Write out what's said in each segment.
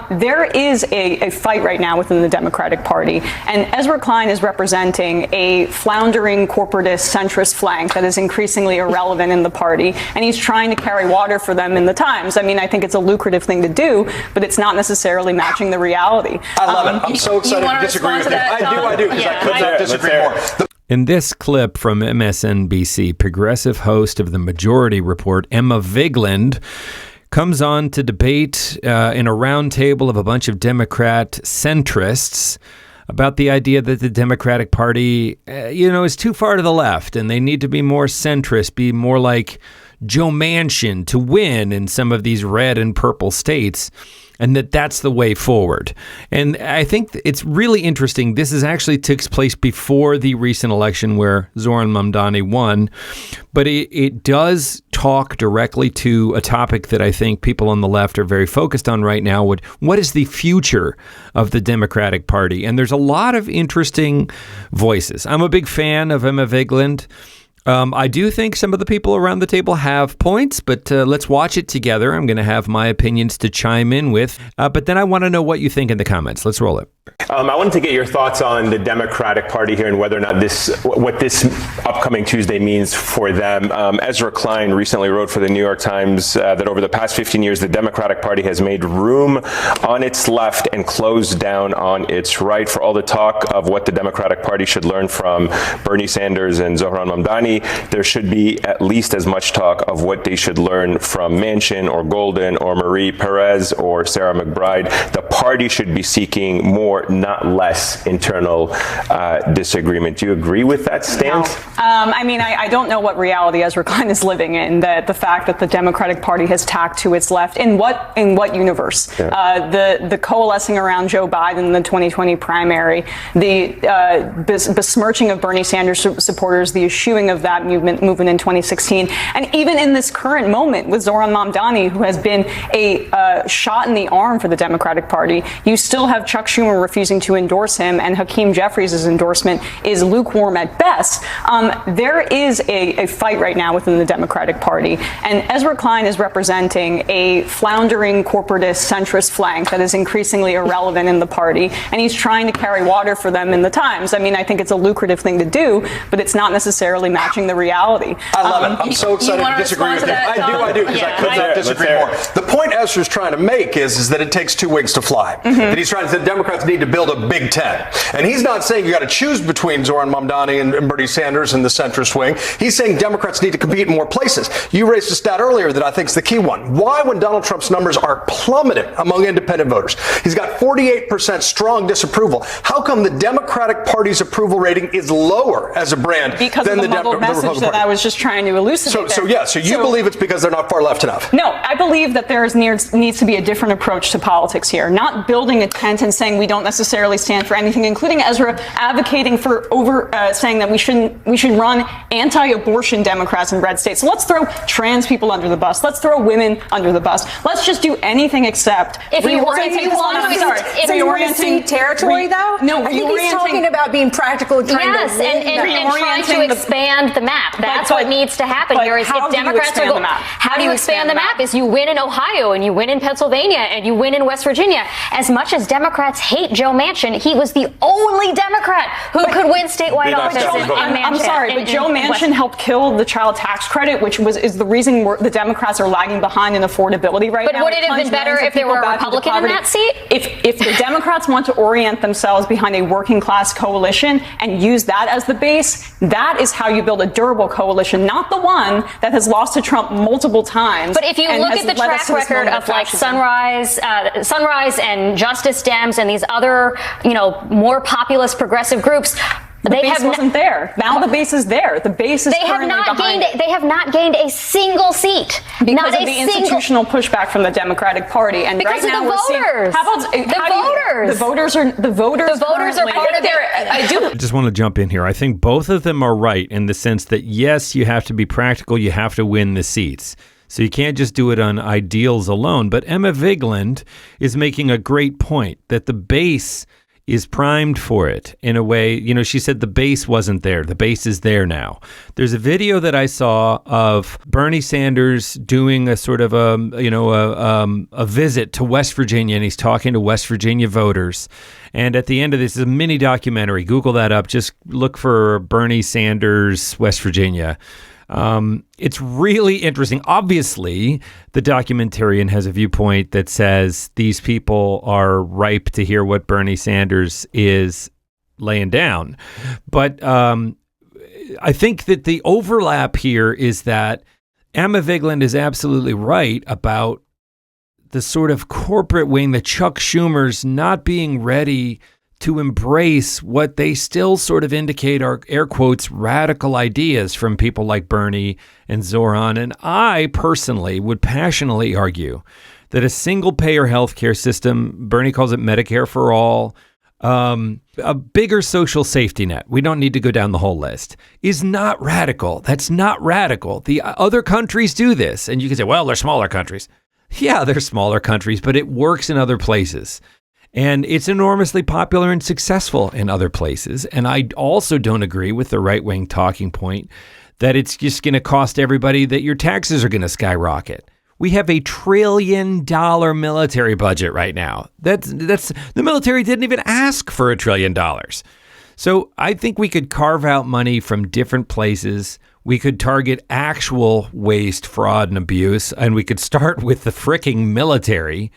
There is a fight right now within the Democratic Party, and Ezra Klein is representing a floundering corporatist centrist flank that is increasingly irrelevant in the party, and he's trying to carry water for them in the times. I mean, I think it's a lucrative thing to do, but it's not necessarily matching the reality. I love it. I'm so excited to disagree with you. I do, because I could not disagree more. In this clip from MSNBC, progressive host of the Majority Report, Emma Vigeland, comes on to debate in a round table of a bunch of Democrat centrists about the idea that the Democratic Party, is too far to the left and they need to be more centrist, be more like Joe Manchin to win in some of these red and purple states, and that's the way forward. And I think it's really interesting. This actually took place before the recent election where Zoran Mamdani won, but it does talk directly to a topic that I think people on the left are very focused on right now. What is the future of the Democratic Party? And there's a lot of interesting voices. I'm a big fan of Emma Vigeland. I do think some of the people around the table have points, but let's watch it together. I'm going to have my opinions to chime in with, but then I want to know what you think in the comments. Let's roll it. I wanted to get your thoughts on the Democratic Party here and whether or not what this upcoming Tuesday means for them. Ezra Klein recently wrote for the New York Times that over the past 15 years, the Democratic Party has made room on its left and closed down on its right. For all the talk of what the Democratic Party should learn from Bernie Sanders and Zohran Mamdani, there should be at least as much talk of what they should learn from Manchin or Golden or Marie Perez or Sarah McBride. The party should be seeking more, not less, internal disagreement. Do you agree with that stance? No. I don't know what reality Ezra Klein is living in. That the fact that the Democratic Party has tacked to its left in what universe? Yeah. The coalescing around Joe Biden in the 2020 primary, the besmirching of Bernie Sanders supporters, the eschewing of that movement in 2016, and even in this current moment with Zoran Mamdani, who has been a shot in the arm for the Democratic Party, you still have Chuck Schumer refusing to endorse him, and Hakeem Jeffries' endorsement is lukewarm at best. There is a fight right now within the Democratic Party, and Ezra Klein is representing a floundering corporatist centrist flank that is increasingly irrelevant in the party, and he's trying to carry water for them in the times. I mean, I think it's a lucrative thing to do, but it's not necessarily matching the reality. I love it. I'm so excited to disagree with you. I do, because I could not disagree more. The point Ezra's trying to make is that it takes two wings to fly. That he's trying to say Democrats need to build a Big Ten. And he's not saying you got to choose between Zoran Mamdani and Bernie Sanders and the centrist wing. He's saying Democrats need to compete in more places. You raised a stat earlier that I think is the key one. Why, when Donald Trump's numbers are plummeting among independent voters, he's got 48% strong disapproval. How come the Democratic Party's approval rating is lower as a brand because than of the muddled message that I was just trying to elucidate? So you believe it's because they're not far left enough? No, I believe that there needs to be a different approach to politics here. Not building a tent and saying we don't necessarily stand for anything, including Ezra advocating for saying that we should run anti-abortion Democrats in red states. So let's throw trans people under the bus. Let's throw women under the bus. Let's just do anything except reorienting territory, though. No, I think he's talking about being practical. And trying to expand the map. That's what needs to happen here. Is if Democrats are going, how do you expand the map? Is you win in Ohio and you win in Pennsylvania and you win in West Virginia. As much as Democrats hate Joe Manchin, he was the only Democrat who could win statewide office in Manchin. I'm sorry, but Joe Manchin helped kill the child tax credit, which is the reason the Democrats are lagging behind in affordability right now. But would it have been better if there were a Republican in that seat? If the Democrats want to orient themselves behind a working class coalition and use that as the base, that is how you build a durable coalition, not the one that has lost to Trump multiple times. But if you look at the track record of like Sunrise and Justice Dems and these other, more populist progressive groups, the base wasn't there. Now the base is there. The base is currently behind it. They have not gained a single seat because of the institutional pushback from the Democratic Party. And because right now of the voters. The voters are part of their. I just want to jump in here. I think both of them are right in the sense that yes, you have to be practical. You have to win the seats. So you can't just do it on ideals alone. But Emma Vigeland is making a great point that the base is primed for it in a way. You know, she said the base wasn't there. The base is there now. There's a video that I saw of Bernie Sanders doing a sort of a visit to West Virginia, and he's talking to West Virginia voters. And at the end of this is a mini documentary. Google that up. Just look for Bernie Sanders, West Virginia. It's really interesting. Obviously, the documentarian has a viewpoint that says these people are ripe to hear what Bernie Sanders is laying down. But I think that the overlap here is that Emma Vigeland is absolutely right about the sort of corporate wing, the Chuck Schumers not being ready to embrace what they still sort of indicate are, air quotes, radical ideas from people like Bernie and Zoran. And I personally would passionately argue that a single-payer healthcare system, Bernie calls it Medicare for all, a bigger social safety net, we don't need to go down the whole list, is not radical. That's not radical. The other countries do this. And you can say, well, they're smaller countries. Yeah, they're smaller countries, but it works in other places. And it's enormously popular and successful in other places. And I also don't agree with the right-wing talking point that it's just going to cost everybody, that your taxes are going to skyrocket. We have $1 trillion military budget right now. That's the military didn't even ask for $1 trillion. So I think we could carve out money from different places. We could target actual waste, fraud, and abuse. And we could start with the fricking military.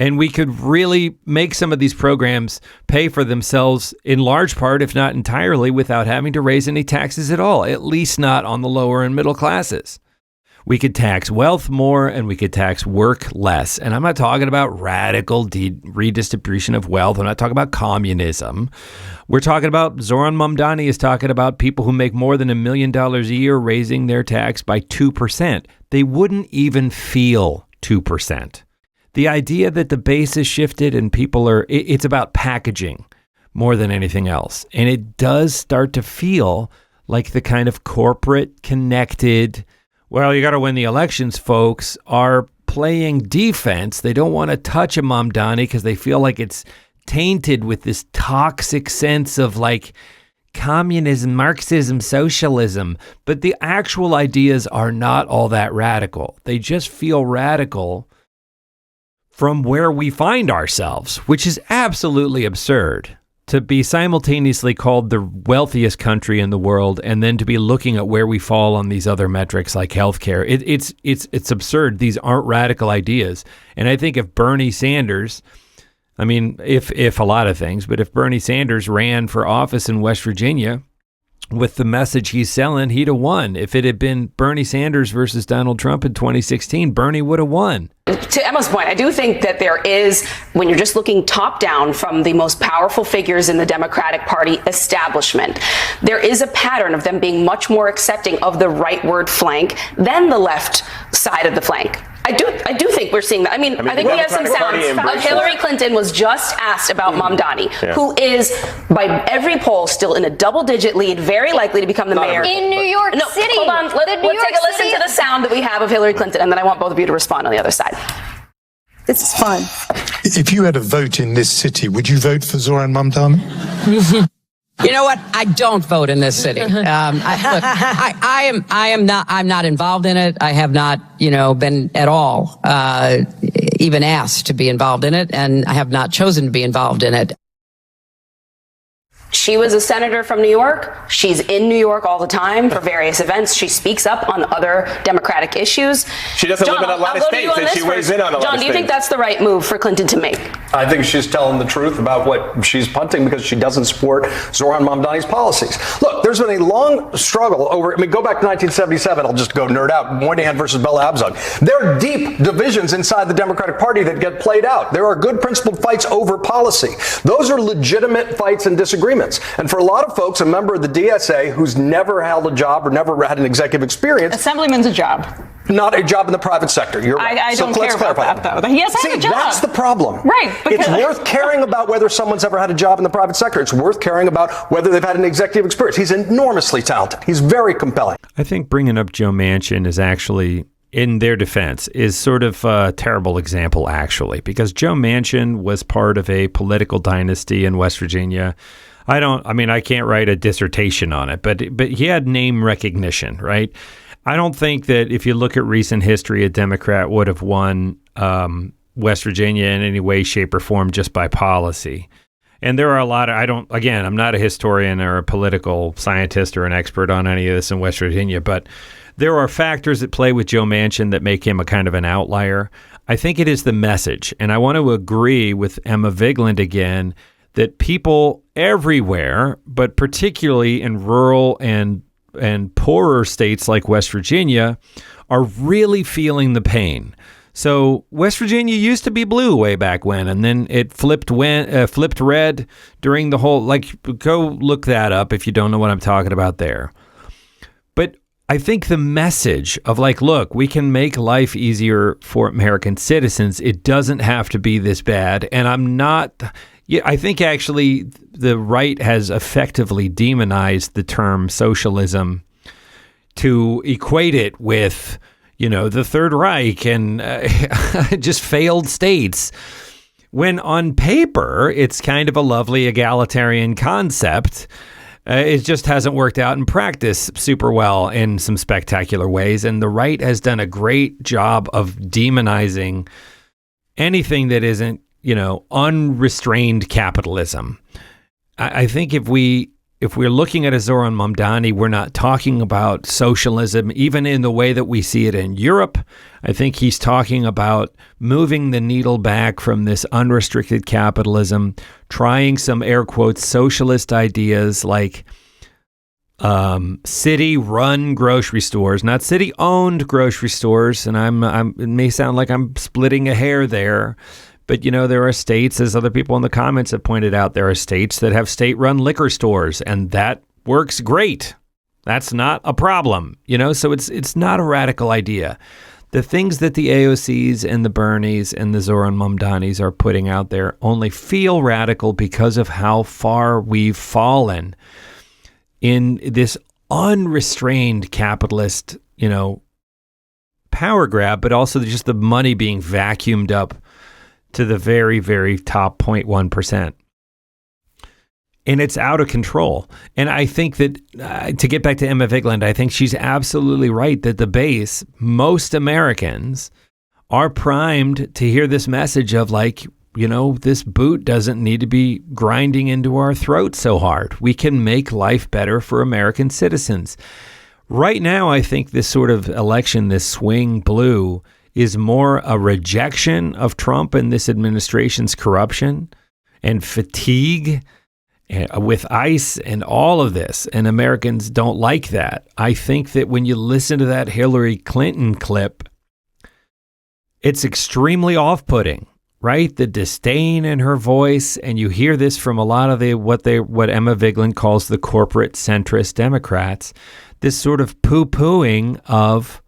And we could really make some of these programs pay for themselves in large part, if not entirely, without having to raise any taxes at all, at least not on the lower and middle classes. We could tax wealth more and we could tax work less. And I'm not talking about radical redistribution of wealth. I'm not talking about communism. We're talking about, Zoran Mamdani is talking about people who make more than $1 million a year raising their tax by 2%. They wouldn't even feel 2%. The idea that the base is shifted and people are, it's about packaging more than anything else. And it does start to feel like the kind of corporate connected, well, you got to win the elections, folks, are playing defense. They don't want to touch a Mamdani because they feel like it's tainted with this toxic sense of like communism, Marxism, socialism. But the actual ideas are not all that radical. They just feel radical from where we find ourselves, which is absolutely absurd. To be simultaneously called the wealthiest country in the world and then to be looking at where we fall on these other metrics like healthcare. It's absurd. These aren't radical ideas. And I think if Bernie Sanders, I mean, if a lot of things, but if Bernie Sanders ran for office in West Virginia with the message he's selling, he'd have won. If it had been Bernie Sanders versus Donald Trump in 2016, Bernie would have won. To Emma's point, I do think that there is, when you're just looking top down from the most powerful figures in the Democratic Party establishment, there is a pattern of them being much more accepting of the rightward flank than the left side of the flank. I do think we're seeing that. I mean I think we have some sounds. Hillary Clinton was just asked about Mamdani, who is, by every poll, still in a double-digit lead, very likely to become the mayor. In New York City. Hold on. Let's take a listen to the sound that we have of Hillary Clinton, and then I want both of you to respond on the other side. This is fun. If you had a vote in this city, would you vote for Zoran Mamdani? You know what? I don't vote in this city. I'm not involved in it. I have not, been at all, even asked to be involved in it, and I have not chosen to be involved in it. She was a senator from New York. She's in New York all the time for various events. She speaks up on other Democratic issues. She doesn't live in a lot of states, and she weighs in on a lot of states. John, do you think that's the right move for Clinton to make? I think she's telling the truth about what she's punting because she doesn't support Zoran Mamdani's policies. Look, there's been a long struggle over, go back to 1977. I'll just go nerd out. Moynihan versus Bella Abzug. There are deep divisions inside the Democratic Party that get played out. There are good principled fights over policy. Those are legitimate fights and disagreements. And for a lot of folks, a member of the DSA who's never held a job or never had an executive experience. Assemblyman's a job. Not a job in the private sector. You're right. I don't care about that, though. He has had a job. That's the problem. Right. It's worth caring about whether someone's ever had a job in the private sector. It's worth caring about whether they've had an executive experience. He's enormously talented. He's very compelling. I think bringing up Joe Manchin is actually in their defense, is sort of a terrible example, actually, because Joe Manchin was part of a political dynasty in West Virginia. I can't write a dissertation on it, but he had name recognition, right? I don't think that if you look at recent history, a Democrat would have won West Virginia in any way, shape, or form just by policy. And there are a lot of, I'm not a historian or a political scientist or an expert on any of this in West Virginia, but there are factors at play with Joe Manchin that make him a kind of an outlier. I think it is the message. And I want to agree with Emma Vigeland again that people everywhere, but particularly in rural and poorer states like West Virginia, are really feeling the pain. So West Virginia used to be blue way back when, and then it flipped red during the whole, go look that up if you don't know what I'm talking about there. But I think the message of look, we can make life easier for American citizens. It doesn't have to be this bad. And I think actually the right has effectively demonized the term socialism to equate it with, the Third Reich and just failed states, when on paper it's kind of a lovely egalitarian concept. It just hasn't worked out in practice super well in some spectacular ways. And the right has done a great job of demonizing anything that isn't, unrestrained capitalism. I think if we're looking at a Zoran Mamdani, we're not talking about socialism, even in the way that we see it in Europe. I think he's talking about moving the needle back from this unrestricted capitalism, trying some air quotes socialist ideas like city-run grocery stores, not city-owned grocery stores. And it may sound like I'm splitting a hair there. But, there are states, as other people in the comments have pointed out, there are states that have state-run liquor stores, and that works great. That's not a problem, so it's not a radical idea. The things that the AOCs and the Bernies and the Zoran Mamdanis are putting out there only feel radical because of how far we've fallen in this unrestrained capitalist, power grab, but also just the money being vacuumed up to the very, very top 0.1%. And it's out of control. And I think that, to get back to Emma Vigeland, I think she's absolutely right that the base, most Americans, are primed to hear this message of this boot doesn't need to be grinding into our throat so hard. We can make life better for American citizens. Right now, I think this sort of election, this swing blue, is more a rejection of Trump and this administration's corruption and fatigue with ICE and all of this. And Americans don't like that. I think that when you listen to that Hillary Clinton clip, it's extremely off-putting, right? The disdain in her voice. And you hear this from a lot of what Emma Vigeland calls the corporate centrist Democrats, this sort of poo-pooing of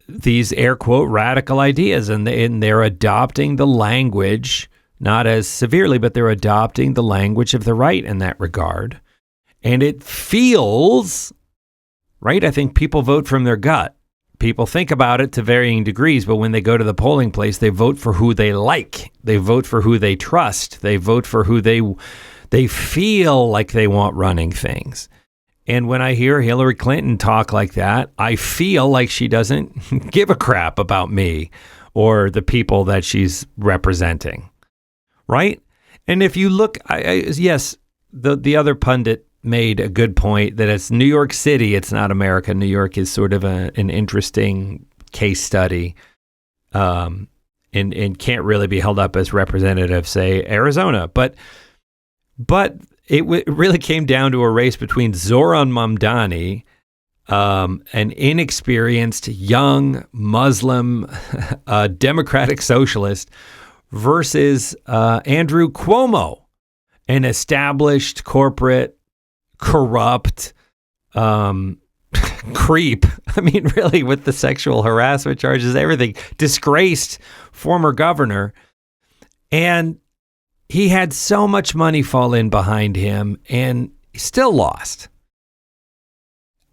these air quote radical ideas, and they're adopting the language, not as severely, but they're adopting the language of the right in that regard. And it feels right. I think people vote from their gut. People think about it to varying degrees, but when they go to the polling place, they vote for who they like. They vote for who they trust. They vote for who they feel like they want running things. And when I hear Hillary Clinton talk like that, I feel like she doesn't give a crap about me or the people that she's representing, right? And if you look, yes, the other pundit made a good point that it's New York City, it's not America. New York is sort of an interesting case study and can't really be held up as representative, say, Arizona. But it really came down to a race between Zoran Mamdani, an inexperienced young Muslim democratic socialist, versus Andrew Cuomo, an established corporate corrupt creep. I mean, really, with the sexual harassment charges, everything, disgraced former governor. And he had so much money fall in behind him and still lost.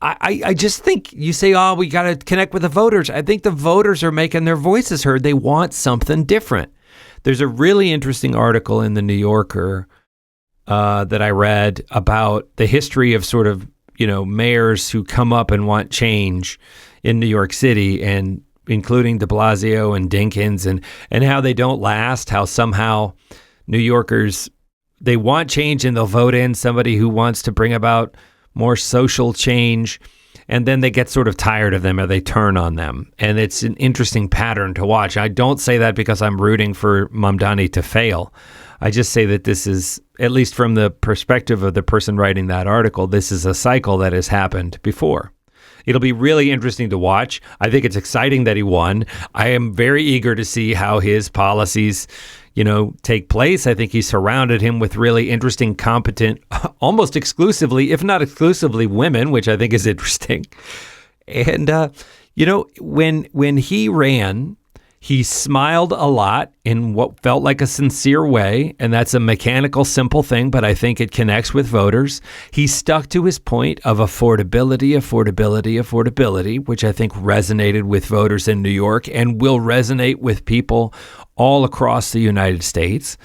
I just think you say, oh, we got to connect with the voters. I think the voters are making their voices heard. They want something different. There's a really interesting article in the New Yorker that I read about the history of sort of, mayors who come up and want change in New York City, and including de Blasio and Dinkins, and how they don't last, how somehow New Yorkers, they want change and they'll vote in somebody who wants to bring about more social change, and then they get sort of tired of them or they turn on them. And it's an interesting pattern to watch. I don't say that because I'm rooting for Mamdani to fail. I just say that this is, at least from the perspective of the person writing that article, this is a cycle that has happened before. It'll be really interesting to watch. I think it's exciting that he won. I am very eager to see how his policies, take place. I think he surrounded him with really interesting, competent, almost exclusively, if not exclusively, women, which I think is interesting. And, when he ran, he smiled a lot in what felt like a sincere way, and that's a mechanical, simple thing, but I think it connects with voters. He stuck to his point of affordability, which I think resonated with voters in New York and will resonate with people all across the United States.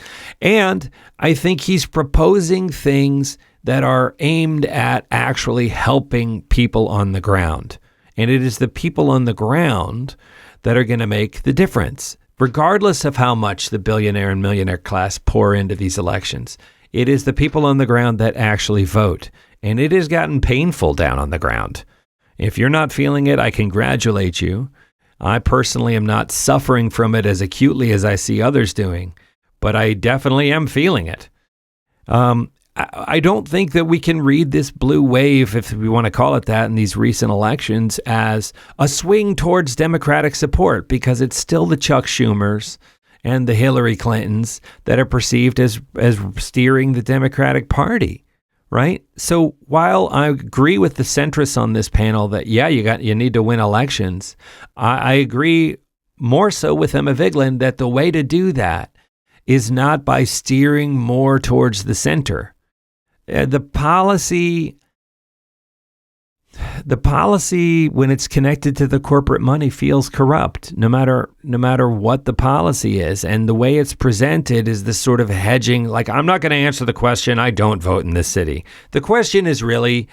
And I think he's proposing things that are aimed at actually helping people on the ground. And it is the people on the ground that are going to make the difference, regardless of how much the billionaire and millionaire class pour into these elections. It is the people on the ground that actually vote. And it has gotten painful down on the ground. If you're not feeling it, I congratulate you. I personally am not suffering from it as acutely as I see others doing, but I definitely am feeling it. I don't think that we can read this blue wave, if we want to call it that, in these recent elections as a swing towards Democratic support, because it's still the Chuck Schumers and the Hillary Clintons that are perceived as steering the Democratic Party, right? So while I agree with the centrists on this panel that, you need to win elections, I agree more so with Emma Vigeland that the way to do that is not by steering more towards the center. The policy, when it's connected to the corporate money, feels corrupt, no matter what the policy is. And the way it's presented is this sort of hedging, like, I'm not going to answer the question, I don't vote in this city. The question is really,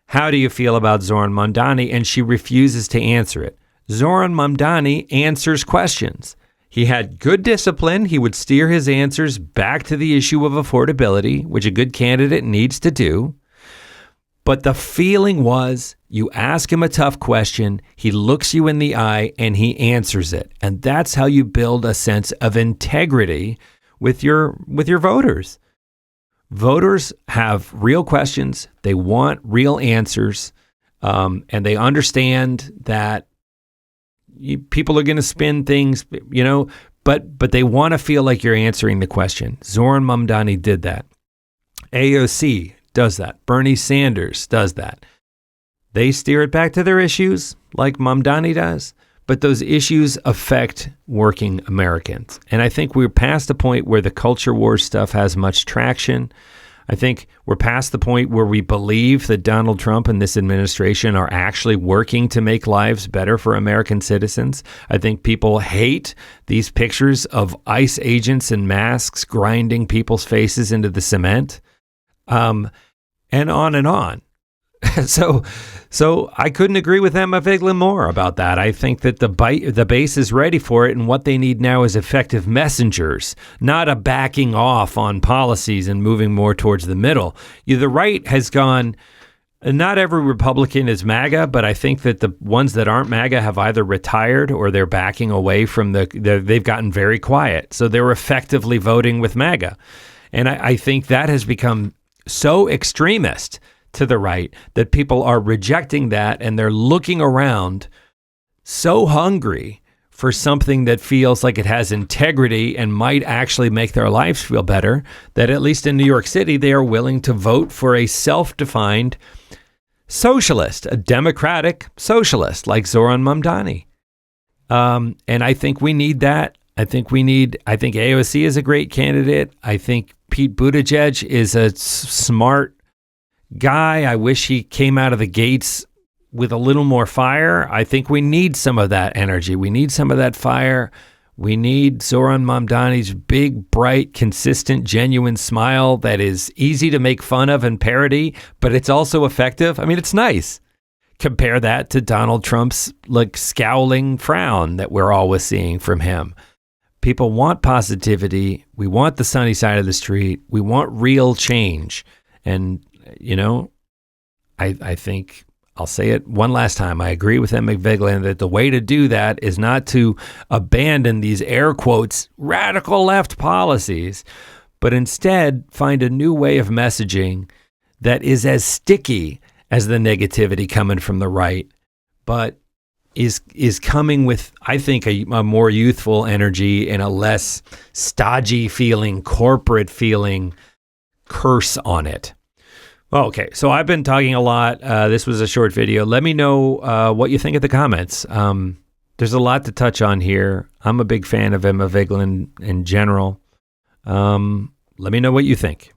how do you feel about Zoran Mamdani? And she refuses to answer it. Zoran Mamdani answers questions. He had good discipline. He would steer his answers back to the issue of affordability, which a good candidate needs to do. But the feeling was, you ask him a tough question, he looks you in the eye, and he answers it. And that's how you build a sense of integrity with your voters. Voters have real questions. They want real answers. And they understand that people are going to spin things, but they want to feel like you're answering the question. Zoran Mamdani did that. AOC does that. Bernie Sanders does that. They steer it back to their issues like Mamdani does, but those issues affect working Americans. And I think we're past the point where the culture war stuff has much traction. I think we're past the point where we believe that Donald Trump and this administration are actually working to make lives better for American citizens. I think people hate these pictures of ICE agents in masks grinding people's faces into the cement, and on and on. So I couldn't agree with Emma Vigeland more about that. I think that the base is ready for it, and what they need now is effective messengers, not a backing off on policies and moving more towards the middle. The right has gone, not every Republican is MAGA, but I think that the ones that aren't MAGA have either retired or they're backing away from they've gotten very quiet. So they're effectively voting with MAGA. And I think that has become so extremist to the right that people are rejecting that, and they're looking around so hungry for something that feels like it has integrity and might actually make their lives feel better, that at least in New York City, they are willing to vote for a self-defined socialist, a democratic socialist like Zoran Mamdani. And I think we need that. I think AOC is a great candidate. I think Pete Buttigieg is a smart guy. I wish he came out of the gates with a little more fire. I think we need some of that energy. We need some of that fire. We need Zoran Mamdani's big, bright, consistent, genuine smile that is easy to make fun of and parody, but it's also effective. I mean, it's nice. Compare that to Donald Trump's like scowling frown that we're always seeing from him. People want positivity. We want the sunny side of the street. We want real change. And, you know, I think I'll say it one last time. I agree with Emma Vigeland that the way to do that is not to abandon these air quotes radical left policies, but instead find a new way of messaging that is as sticky as the negativity coming from the right, but is coming with, I think, a more youthful energy and a less stodgy feeling, corporate feeling curse on it. Okay, so I've been talking a lot. This was a short video. Let me know what you think of the comments. There's a lot to touch on here. I'm a big fan of Emma Vigeland in general. Let me know what you think.